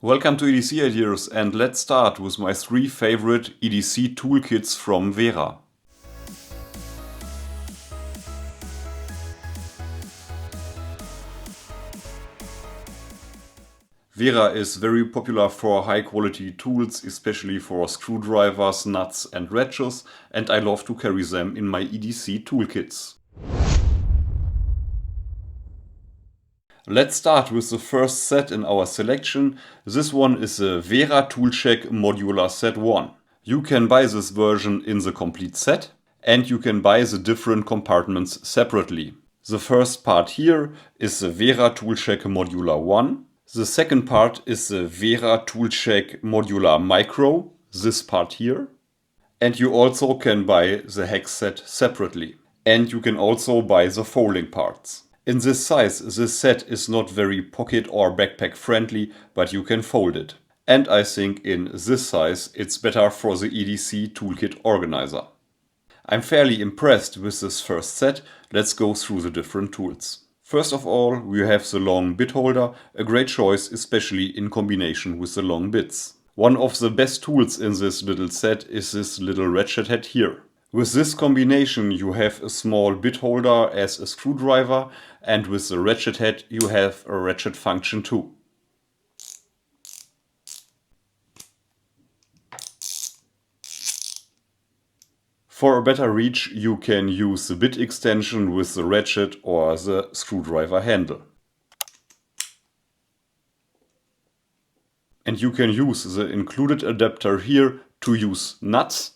Welcome to EDC Ideas, and let's start with my 3 favorite EDC toolkits from Wera. Wera is very popular for high quality tools, especially for screwdrivers, nuts and ratchets, and I love to carry them in my EDC toolkits. Let's start with the first set in our selection. This one is the Wera Tool-Check Modular Set 1. You can buy this version in the complete set, and you can buy the different compartments separately. The first part here is the Wera Tool-Check Modular 1. The second part is the Wera Tool-Check Modular Micro, this part here. And you also can buy the hex set separately. And you can also buy the folding parts. In this size, this set is not very pocket or backpack friendly, but you can fold it. And I think in this size, it's better for the EDC toolkit organizer. I'm fairly impressed with this first set. Let's go through the different tools. First of all, we have the long bit holder, a great choice, especially in combination with the long bits. One of the best tools in this little set is this little ratchet head here. With this combination you have a small bit holder as a screwdriver, and with the ratchet head you have a ratchet function too. For a better reach you can use the bit extension with the ratchet or the screwdriver handle. And you can use the included adapter here to use nuts.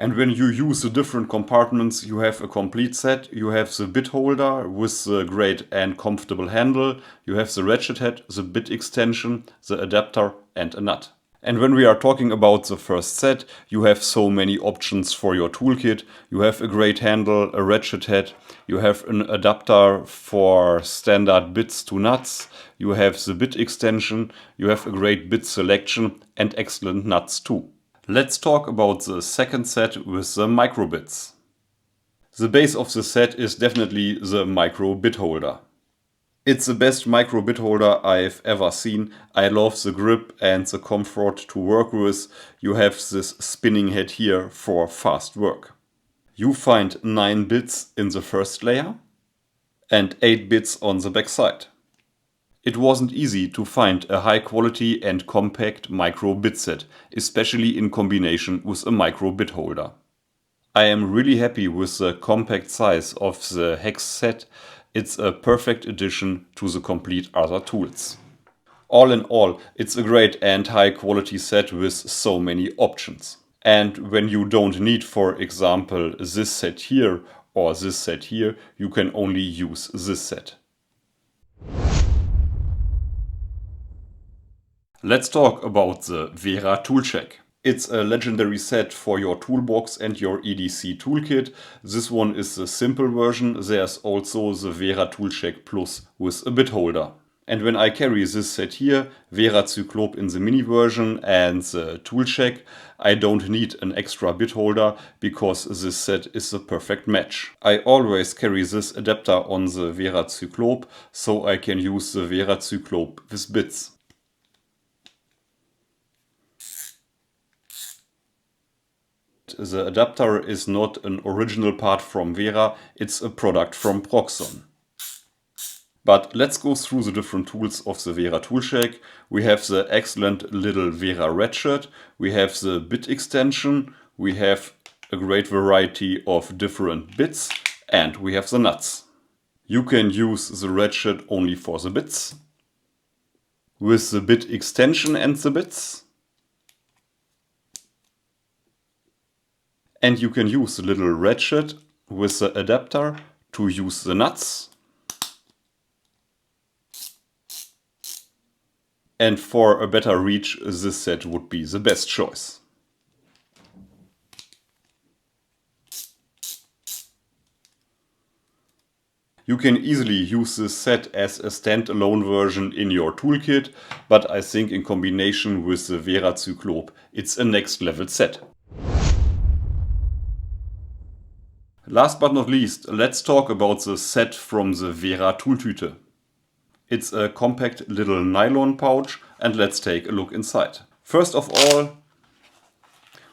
And when you use the different compartments, you have a complete set. You have the bit holder with the great and comfortable handle. You have the ratchet head, the bit extension, the adapter and a nut. And when we are talking about the first set, you have so many options for your toolkit. You have a great handle, a ratchet head. You have an adapter for standard bits to nuts. You have the bit extension. You have a great bit selection and excellent nuts too. Let's talk about the second set with the micro bits. The base of the set is definitely the micro bit holder. It's the best micro bit holder I've ever seen. I love the grip and the comfort to work with. You have this spinning head here for fast work. You find 9 bits in the first layer and 8 bits on the back side. It wasn't easy to find a high quality and compact micro bit set, especially in combination with a micro bit holder. I am really happy with the compact size of the hex set. It's a perfect addition to the complete other tools. All in all, it's a great and high quality set with so many options. And when you don't need, for example, this set here or this set here, you can only use this set. Let's talk about the Wera Tool-Check. It's a legendary set for your toolbox and your EDC toolkit. This one is the simple version. There's also the Wera Tool-Check Plus with a bit holder. And when I carry this set here, Wera Cyclop in the mini version and the Tool-Check, I don't need an extra bit holder because this set is the perfect match. I always carry this adapter on the Wera Cyclop, so I can use the Wera Cyclop with bits. The adapter is not an original part from Wera, it's a product from Proxon. But let's go through the different tools of the Wera Tool-Check. We have the excellent little Wera ratchet, we have the bit extension, we have a great variety of different bits, and we have the nuts. You can use the ratchet only for the bits, with the bit extension and the bits. And you can use the little ratchet with the adapter to use the nuts. And for a better reach, this set would be the best choice. You can easily use this set as a standalone version in your toolkit, but I think in combination with the Wera Cyclop, it's a next level set. Last but not least, let's talk about the set from the Wera Tool-Tutor. It's a compact little nylon pouch, and let's take a look inside. First of all,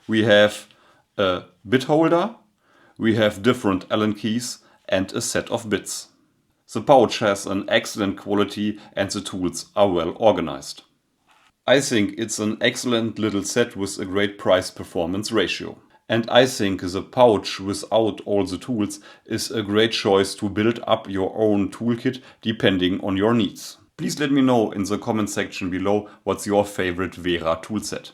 we have a bit holder, we have different Allen keys and a set of bits. The pouch has an excellent quality and the tools are well organized. I think it's an excellent little set with a great price-performance ratio. And I think the pouch without all the tools is a great choice to build up your own toolkit depending on your needs. Please let me know in the comment section below what's your favorite Wera toolset.